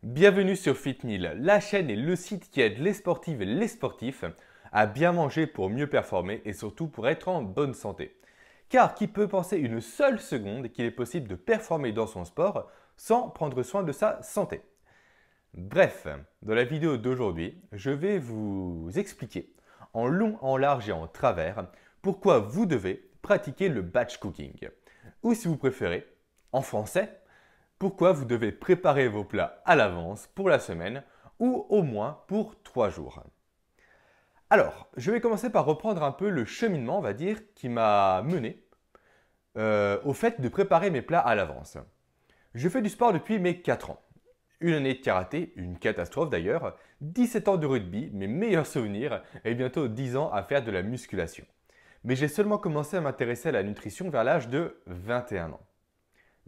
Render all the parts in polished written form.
Bienvenue sur FitMeal, la chaîne et le site qui aide les sportives et les sportifs à bien manger pour mieux performer et surtout pour être en bonne santé. Car qui peut penser une seule seconde qu'il est possible de performer dans son sport sans prendre soin de sa santé? Bref, dans la vidéo d'aujourd'hui, je vais vous expliquer en long, en large et en travers pourquoi vous devez pratiquer le batch cooking. Ou si vous préférez, en français, pourquoi vous devez préparer vos plats à l'avance pour la semaine ou au moins pour 3 jours. Alors, je vais commencer par reprendre un peu le cheminement, on va dire, qui m'a mené au fait de préparer mes plats à l'avance. Je fais du sport depuis mes 4 ans. Une année de karaté, une catastrophe d'ailleurs, 17 ans de rugby, mes meilleurs souvenirs, et bientôt 10 ans à faire de la musculation. Mais j'ai seulement commencé à m'intéresser à la nutrition vers l'âge de 21 ans.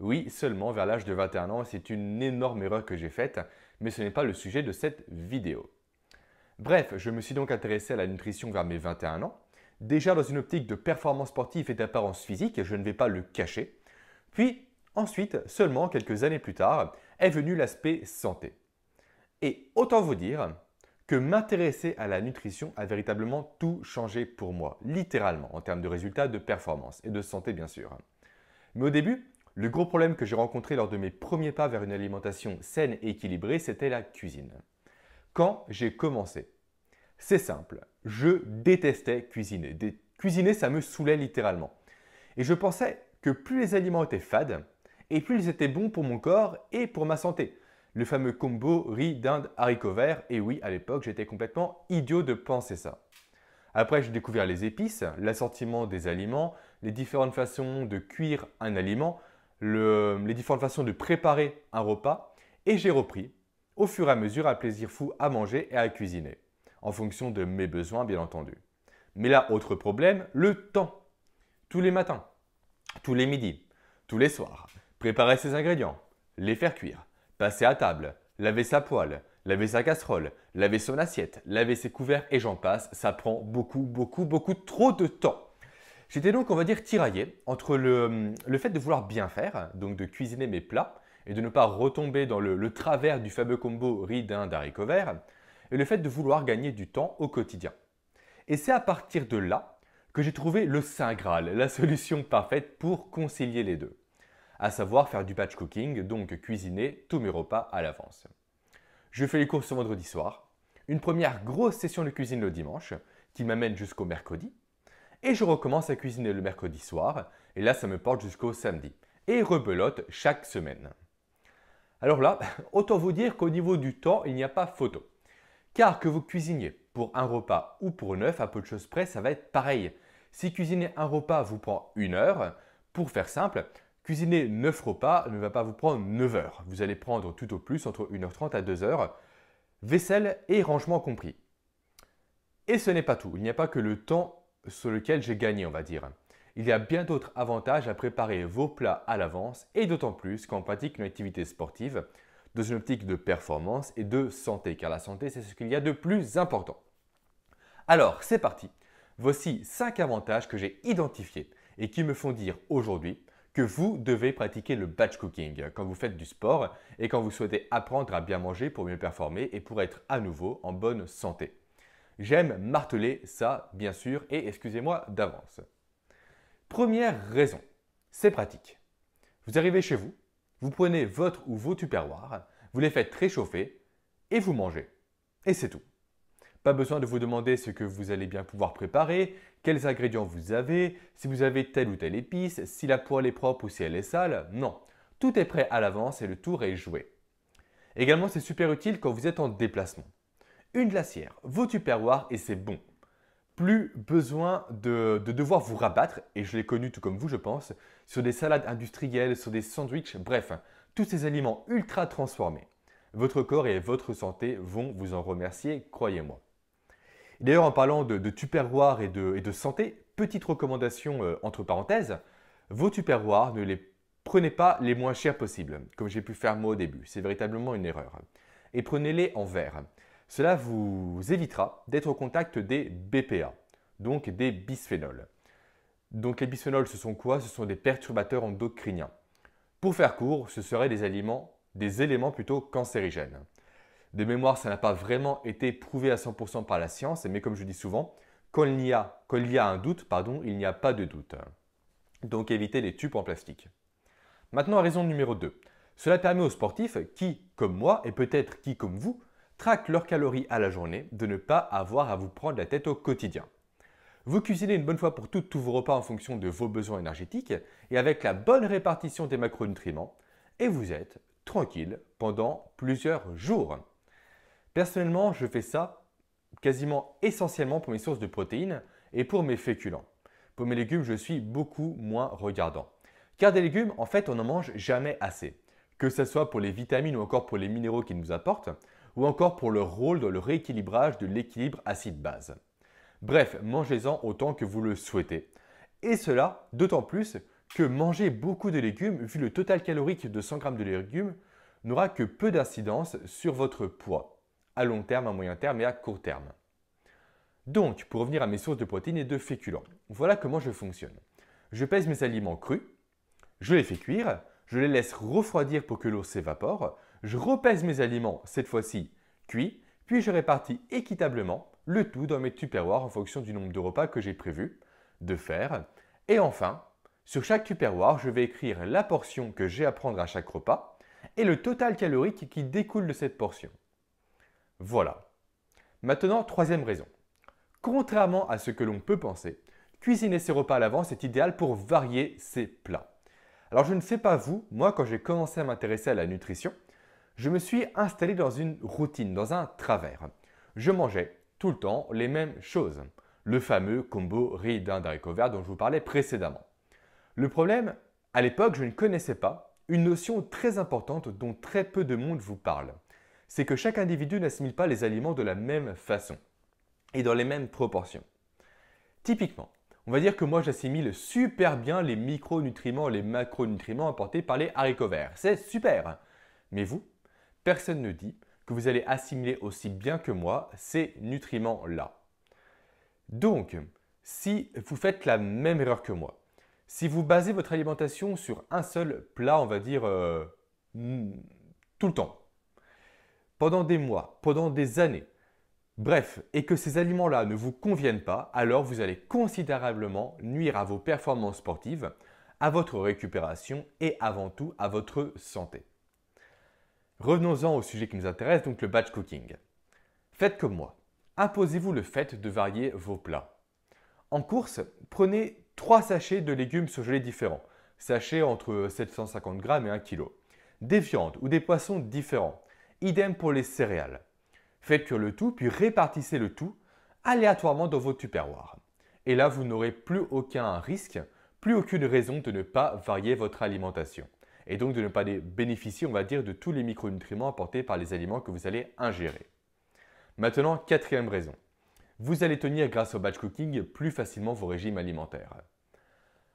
Oui, seulement vers l'âge de 21 ans, c'est une énorme erreur que j'ai faite, mais ce n'est pas le sujet de cette vidéo. Bref, je me suis donc intéressé à la nutrition vers mes 21 ans, déjà dans une optique de performance sportive et d'apparence physique, je ne vais pas le cacher. Puis, ensuite, seulement quelques années plus tard, est venu l'aspect santé. Et autant vous dire que m'intéresser à la nutrition a véritablement tout changé pour moi, littéralement, en termes de résultats de performance et de santé bien sûr. Mais au début, le gros problème que j'ai rencontré lors de mes premiers pas vers une alimentation saine et équilibrée, c'était la cuisine. Quand j'ai commencé, c'est simple, je détestais cuisiner. Cuisiner, ça me saoulait littéralement. Et je pensais que plus les aliments étaient fades, et plus ils étaient bons pour mon corps et pour ma santé. Le fameux combo riz, dinde, haricots verts, et oui, à l'époque, j'étais complètement idiot de penser ça. Après, j'ai découvert les épices, l'assortiment des aliments, les différentes façons de cuire un aliment, les différentes façons de préparer un repas, et j'ai repris, au fur et à mesure, un plaisir fou à manger et à cuisiner, en fonction de mes besoins, bien entendu. Mais là, autre problème, le temps. Tous les matins, tous les midis, tous les soirs, préparer ses ingrédients, les faire cuire, passer à table, laver sa poêle, laver sa casserole, laver son assiette, laver ses couverts et j'en passe, ça prend beaucoup trop de temps. J'étais donc, on va dire, tiraillé entre le fait de vouloir bien faire, donc de cuisiner mes plats, et de ne pas retomber dans le travers du fameux combo riz, dinde, haricots verts, et le fait de vouloir gagner du temps au quotidien. Et c'est à partir de là que j'ai trouvé le Saint Graal, la solution parfaite pour concilier les deux. À savoir faire du batch cooking, donc cuisiner tous mes repas à l'avance. Je fais les courses ce vendredi soir, une première grosse session de cuisine le dimanche, qui m'amène jusqu'au mercredi, et je recommence à cuisiner le mercredi soir, et là ça me porte jusqu'au samedi, et rebelote chaque semaine. Alors là, autant vous dire qu'au niveau du temps, il n'y a pas photo. Car que vous cuisiniez pour un repas ou pour 9, à peu de choses près, ça va être pareil. Si cuisiner un repas vous prend 1 heure, pour faire simple, cuisiner 9 repas ne va pas vous prendre 9 heures. Vous allez prendre tout au plus entre 1h30 à 2 heures, vaisselle et rangement compris. Et ce n'est pas tout, il n'y a pas que le temps sur lequel j'ai gagné, on va dire. Il y a bien d'autres avantages à préparer vos plats à l'avance et d'autant plus quand on pratique une activité sportive dans une optique de performance et de santé, car la santé c'est ce qu'il y a de plus important. Alors c'est parti, voici 5 avantages que j'ai identifiés et qui me font dire aujourd'hui que vous devez pratiquer le batch cooking quand vous faites du sport et quand vous souhaitez apprendre à bien manger pour mieux performer et pour être à nouveau en bonne santé. J'aime marteler ça bien sûr et excusez-moi d'avance. Première raison, c'est pratique. Vous arrivez chez vous, vous prenez votre ou vos tupperwares, vous les faites réchauffer et vous mangez. Et c'est tout. Pas besoin de vous demander ce que vous allez bien pouvoir préparer, quels ingrédients vous avez, si vous avez telle ou telle épice, si la poêle est propre ou si elle est sale. Non, tout est prêt à l'avance et le tour est joué. Également, c'est super utile quand vous êtes en déplacement. Une glacière, vos tupperwares et c'est bon. Plus besoin de devoir vous rabattre, et je l'ai connu tout comme vous je pense, sur des salades industrielles, sur des sandwichs, bref, tous ces aliments ultra transformés. Votre corps et votre santé vont vous en remercier, croyez-moi. D'ailleurs, en parlant de tupperware et de santé, petite recommandation entre parenthèses, vos tupperwares ne les prenez pas les moins chers possibles, comme j'ai pu faire moi au début, c'est véritablement une erreur. Et prenez-les en verre. Cela vous évitera d'être au contact des BPA, donc des bisphénols. Donc les bisphénols, ce sont quoi? Ce sont des perturbateurs endocriniens. Pour faire court, ce seraient des aliments des éléments plutôt cancérigènes. De mémoire, ça n'a pas vraiment été prouvé à 100% par la science, mais comme je dis souvent, quand il y a un doute, il n'y a pas de doute. Donc évitez les tubes en plastique. Maintenant, raison numéro 2. Cela permet aux sportifs qui, comme moi, et peut-être qui, comme vous, traquent leurs calories à la journée, de ne pas avoir à vous prendre la tête au quotidien. Vous cuisinez une bonne fois pour toutes tous vos repas en fonction de vos besoins énergétiques et avec la bonne répartition des macronutriments, et vous êtes tranquille pendant plusieurs jours. Personnellement, je fais ça quasiment essentiellement pour mes sources de protéines et pour mes féculents. Pour mes légumes, je suis beaucoup moins regardant. Car des légumes, en fait, on n'en mange jamais assez. Que ce soit pour les vitamines ou encore pour les minéraux qu'ils nous apportent, ou encore pour leur rôle dans le rééquilibrage de l'équilibre acide-base. Bref, mangez-en autant que vous le souhaitez. Et cela d'autant plus que manger beaucoup de légumes, vu le total calorique de 100 g de légumes, n'aura que peu d'incidence sur votre poids, à long terme, à moyen terme et à court terme. Donc, pour revenir à mes sources de protéines et de féculents, voilà comment je fonctionne. Je pèse mes aliments crus, je les fais cuire, je les laisse refroidir pour que l'eau s'évapore, je repèse mes aliments, cette fois-ci cuits, puis je répartis équitablement le tout dans mes tupperwares en fonction du nombre de repas que j'ai prévu de faire. Et enfin, sur chaque tupperware, je vais écrire la portion que j'ai à prendre à chaque repas et le total calorique qui découle de cette portion. Voilà. Maintenant, troisième raison. Contrairement à ce que l'on peut penser, cuisiner ses repas à l'avance est idéal pour varier ses plats. Alors je ne sais pas vous, moi quand j'ai commencé à m'intéresser à la nutrition, je me suis installé dans une routine, dans un travers. Je mangeais tout le temps les mêmes choses. Le fameux combo riz, dinde, haricots verts dont je vous parlais précédemment. Le problème, à l'époque, je ne connaissais pas une notion très importante dont très peu de monde vous parle. C'est que chaque individu n'assimile pas les aliments de la même façon et dans les mêmes proportions. Typiquement, on va dire que moi j'assimile super bien les micronutriments et les macronutriments apportés par les haricots verts. C'est super. Mais vous, personne ne dit que vous allez assimiler aussi bien que moi ces nutriments-là. Donc, si vous faites la même erreur que moi, si vous basez votre alimentation sur un seul plat, on va dire tout le temps, pendant des mois, pendant des années, bref, et que ces aliments-là ne vous conviennent pas, alors vous allez considérablement nuire à vos performances sportives, à votre récupération et avant tout à votre santé. Revenons-en au sujet qui nous intéresse, donc le batch cooking. Faites comme moi. Imposez-vous le fait de varier vos plats. En course, prenez 3 sachets de légumes surgelés différents, sachets entre 750 g et 1 kg. Des viandes ou des poissons différents. Idem pour les céréales. Faites cuire le tout, puis répartissez le tout aléatoirement dans vos tupperwares. Et là, vous n'aurez plus aucun risque, plus aucune raison de ne pas varier votre alimentation. Et donc de ne pas bénéficier, on va dire, de tous les micronutriments apportés par les aliments que vous allez ingérer. Maintenant, quatrième raison. Vous allez tenir grâce au batch cooking plus facilement vos régimes alimentaires.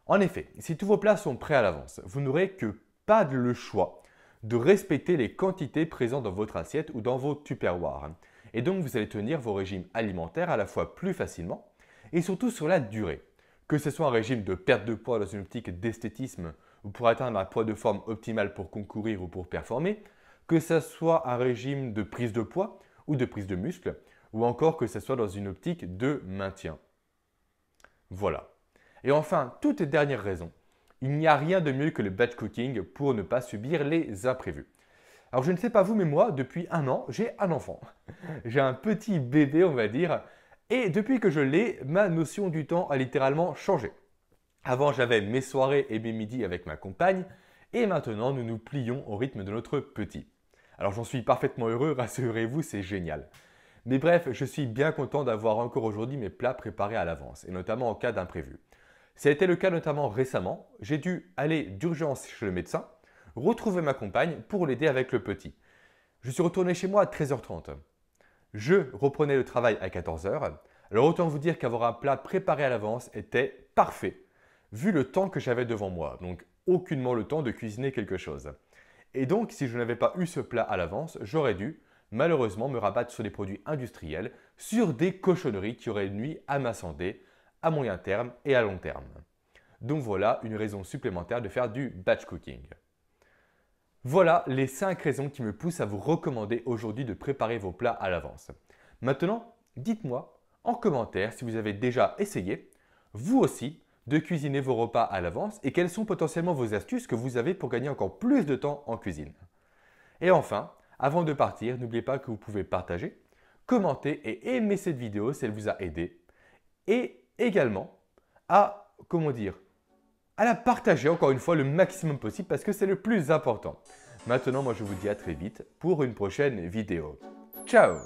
En effet, si tous vos plats sont prêts à l'avance, vous n'aurez que pas le choix de respecter les quantités présentes dans votre assiette ou dans vos tupperwares. Et donc vous allez tenir vos régimes alimentaires à la fois plus facilement et surtout sur la durée. Que ce soit un régime de perte de poids dans une optique d'esthétisme ou pour atteindre un poids de forme optimal pour concourir ou pour performer, que ce soit un régime de prise de poids ou de prise de muscle, ou encore que ce soit dans une optique de maintien. Voilà. Et enfin, toute dernière raison, il n'y a rien de mieux que le batch cooking pour ne pas subir les imprévus. Alors je ne sais pas vous, mais moi, depuis 1 an, j'ai un enfant. J'ai un petit bébé, on va dire, et depuis que je l'ai, ma notion du temps a littéralement changé. Avant, j'avais mes soirées et mes midis avec ma compagne, et maintenant, nous nous plions au rythme de notre petit. Alors j'en suis parfaitement heureux, rassurez-vous, c'est génial. Mais bref, je suis bien content d'avoir encore aujourd'hui mes plats préparés à l'avance, et notamment en cas d'imprévu. Ça a été le cas notamment récemment, j'ai dû aller d'urgence chez le médecin, retrouver ma compagne pour l'aider avec le petit. Je suis retourné chez moi à 13h30. Je reprenais le travail à 14h, alors autant vous dire qu'avoir un plat préparé à l'avance était parfait, vu le temps que j'avais devant moi, donc aucunement le temps de cuisiner quelque chose. Et donc, si je n'avais pas eu ce plat à l'avance, j'aurais dû, malheureusement, me rabattre sur des produits industriels, sur des cochonneries qui auraient nui à ma santé, à moyen terme et à long terme. Donc voilà une raison supplémentaire de faire du batch cooking. Voilà les 5 raisons qui me poussent à vous recommander aujourd'hui de préparer vos plats à l'avance. Maintenant, dites-moi en commentaire si vous avez déjà essayé, vous aussi, de cuisiner vos repas à l'avance et quelles sont potentiellement vos astuces que vous avez pour gagner encore plus de temps en cuisine. Et enfin, avant de partir, n'oubliez pas que vous pouvez partager, commenter et aimer cette vidéo si elle vous a aidé. Et également à la partager encore une fois le maximum possible parce que c'est le plus important. Maintenant, moi je vous dis à très vite pour une prochaine vidéo. Ciao!